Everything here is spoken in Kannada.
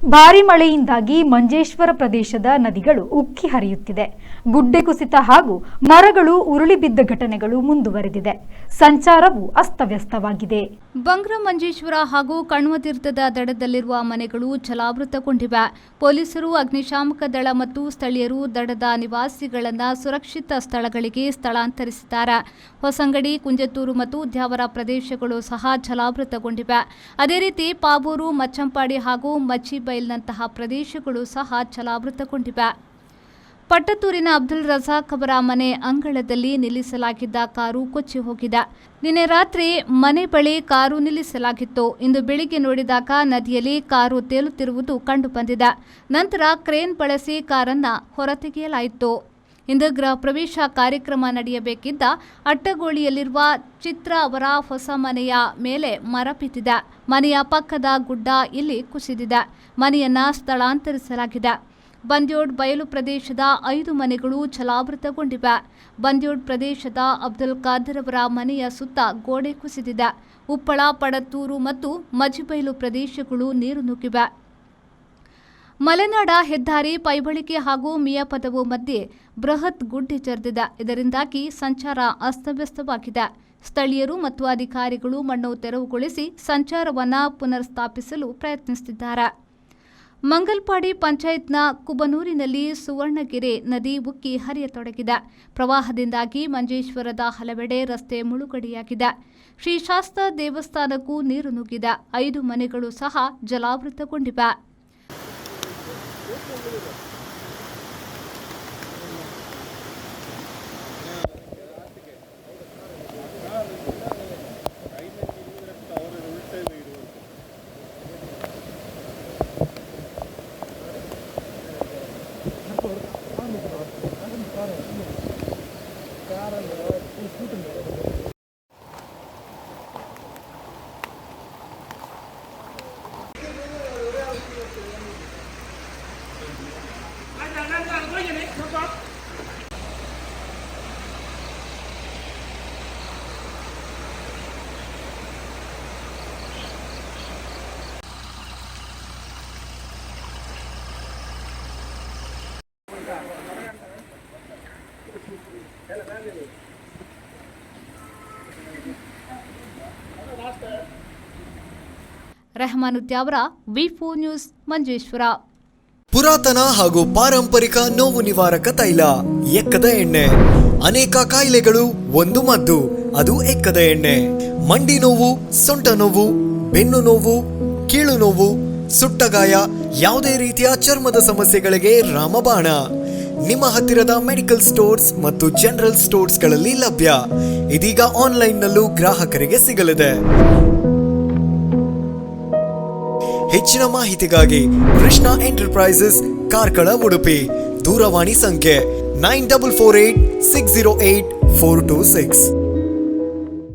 ಭಾರಿ ಮಳೆಯಿಂದಾಗಿ ಮಂಜೇಶ್ವರ ಪ್ರದೇಶದ ನದಿಗಳು ಉಕ್ಕಿ ಹರಿಯುತ್ತಿದೆ. ಗುಡ್ಡೆ ಕುಸಿತ ಹಾಗೂ ಮರಗಳು ಉರುಳಿ ಬಿದ್ದ ಘಟನೆಗಳು ಮುಂದುವರೆದಿದೆ. ಸಂಚಾರವು ಅಸ್ತವ್ಯಸ್ತವಾಗಿದೆ. ಬಂಗ್ರ ಮಂಜೇಶ್ವರ ಹಾಗೂ ಕಣ್ವತೀರ್ಥದ ದಡದಲ್ಲಿರುವ ಮನೆಗಳು ಜಲಾವೃತಗೊಂಡಿವೆ. ಪೊಲೀಸರು, ಅಗ್ನಿಶಾಮಕ ದಳ ಮತ್ತು ಸ್ಥಳೀಯರು ದಡದ ನಿವಾಸಿಗಳನ್ನು ಸುರಕ್ಷಿತ ಸ್ಥಳಗಳಿಗೆ ಸ್ಥಳಾಂತರಿಸಿದ್ದಾರೆ. ಹೊಸಂಗಡಿ, ಕುಂಜತ್ತೂರು ಮತ್ತು ದ್ಯಾವರ ಪ್ರದೇಶಗಳು ಸಹ ಜಲಾವೃತಗೊಂಡಿವೆ. ಅದೇ ರೀತಿ ಪಾವೂರು, ಮಚ್ಚಂಪಾಡಿ ಹಾಗೂ ಮಚ್ಚಿಬೈಲ್ನಂತಹ ಪ್ರದೇಶಗಳು ಸಹ ಜಲಾವೃತಗೊಂಡಿವೆ. ಪಟ್ಟತ್ತೂರಿನ ಅಬ್ದುಲ್ ರಜಾಕ್ ಅವರ ಮನೆ ಅಂಗಳದಲ್ಲಿ ನಿಲ್ಲಿಸಲಾಗಿದ್ದ ಕಾರು ಕೊಚ್ಚಿ ಹೋಗಿದೆ. ನಿನ್ನೆ ರಾತ್ರಿ ಮನೆ ಬಳಿ ಕಾರು ನಿಲ್ಲಿಸಲಾಗಿತ್ತು. ಇಂದು ಬೆಳಿಗ್ಗೆ ನೋಡಿದಾಗ ನದಿಯಲ್ಲಿ ಕಾರು ತೇಲುತ್ತಿರುವುದು ಕಂಡುಬಂದಿದೆ. ನಂತರ ಕ್ರೇನ್ ಬಳಸಿ ಕಾರನ್ನು ಹೊರತೆಗೆಯಲಾಯಿತು. ಇಂದು ಗೃಹ ಪ್ರವೇಶ ಕಾರ್ಯಕ್ರಮ ನಡೆಯಬೇಕಿದ್ದ ಅಟ್ಟಗೋಳಿಯಲ್ಲಿರುವ ಚಿತ್ರ ಅವರ ಹೊಸ ಮನೆಯ ಮೇಲೆ ಮರ ಬಿದ್ದಿದೆ. ಮನೆಯ ಪಕ್ಕದ ಗುಡ್ಡ ಇಲ್ಲಿ ಕುಸಿದಿದೆ. ಮನೆಯನ್ನ ಸ್ಥಳಾಂತರಿಸಲಾಗಿದೆ. ಬಂದ್ಯೋಡ್ ಬಯಲು ಪ್ರದೇಶದ 5 ಮನೆಗಳು ಜಲಾವೃತಗೊಂಡಿವೆ. ಬಂದ್ಯೋಡ್ ಪ್ರದೇಶದ ಅಬ್ದುಲ್ ಖಾದರ್ ಅವರ ಮನೆಯ ಸುತ್ತ ಗೋಡೆ ಕುಸಿದಿದೆ. ಉಪ್ಪಳ, ಪಡತ್ತೂರು ಮತ್ತು ಮಜಿಬೈಲು ಪ್ರದೇಶಗಳು ನೀರು ನುಗ್ಗಿವೆ. ಮಲೆನಾಡ ಹೆದ್ದಾರಿ ಪೈಬಳಿಕೆ ಹಾಗೂ ಮಿಯಾಪದವು ಮಧ್ಯೆ ಬೃಹತ್ ಗುಡ್ಡೆ ಜರಿದಿದೆ. ಇದರಿಂದಾಗಿ ಸಂಚಾರ ಅಸ್ತವ್ಯಸ್ತವಾಗಿದೆ. ಸ್ಥಳೀಯರು ಮತ್ತು ಅಧಿಕಾರಿಗಳು ಮಣ್ಣು ತೆರವುಗೊಳಿಸಿ ಸಂಚಾರವನ್ನು ಪುನರ್ಸ್ಥಾಪಿಸಲು ಪ್ರಯತ್ನಿಸುತ್ತಿದ್ದಾರೆ. ಮಂಗಲ್ಪಾಡಿ ಪಂಚಾಯತ್ನ ಕುಬನೂರಿನಲ್ಲಿ ಸುವರ್ಣಗೆರೆ ನದಿ ಉಕ್ಕಿ ಹರಿಯತೊಡಗಿದೆ. ಪ್ರವಾಹದಿಂದಾಗಿ ಮಂಜೇಶ್ವರದ ಹಲವೆಡೆ ರಸ್ತೆ ಮುಳುಗಡೆಯಾಗಿದೆ. ಶ್ರೀ ಶಾಸ್ತ ದೇವಸ್ಥಾನಕ್ಕೂ ನೀರು ನುಗ್ಗಿದೆ. 5 ಮನೆಗಳು ಸಹ ಜಲಾವೃತಗೊಂಡಿವೆ. ರೆಹಮಾನ್ ದ್ಯಾವರ, ವಿ4 ನ್ಯೂಸ್, ಮಂಜೇಶ್ವರ. ಪುರಾತನ ಹಾಗೂ ಪಾರಂಪರಿಕ ನೋವು ನಿವಾರಕ ತೈಲ ಎಕ್ಕದ ಎಣ್ಣೆ. ಅನೇಕ ಕಾಯಿಲೆಗಳು ಒಂದು ಮದ್ದು, ಅದು ಎಕ್ಕದ ಎಣ್ಣೆ. ಮಂಡಿ ನೋವು, ಸೊಂಟ ನೋವು, ಬೆನ್ನು ನೋವು, ಕೀಳು ನೋವು, ಸುಟ್ಟಗಾಯ, ಯಾವುದೇ ರೀತಿಯ ಚರ್ಮದ ಸಮಸ್ಯೆಗಳಿಗೆ ರಾಮಬಾಣ. ನಿಮ್ಮ ಹತ್ತಿರದ ಮೆಡಿಕಲ್ ಸ್ಟೋರ್ಸ್ ಮತ್ತು ಜನರಲ್ ಸ್ಟೋರ್ಸ್ಗಳಲ್ಲಿ ಲಭ್ಯ. ಇದೀಗ ಆನ್ಲೈನ್ನಲ್ಲೂ ಗ್ರಾಹಕರಿಗೆ ಸಿಗಲಿದೆ. ಹೆಚ್ಚಿನ ಮಾಹಿತಿಗಾಗಿ ಕೃಷ್ಣ ಎಂಟರ್ಪ್ರೈಸಸ್, ಕಾರ್ಕಳ, ಉಡುಪಿ. ದೂರವಾಣಿ ಸಂಖ್ಯೆ 9448 608 426.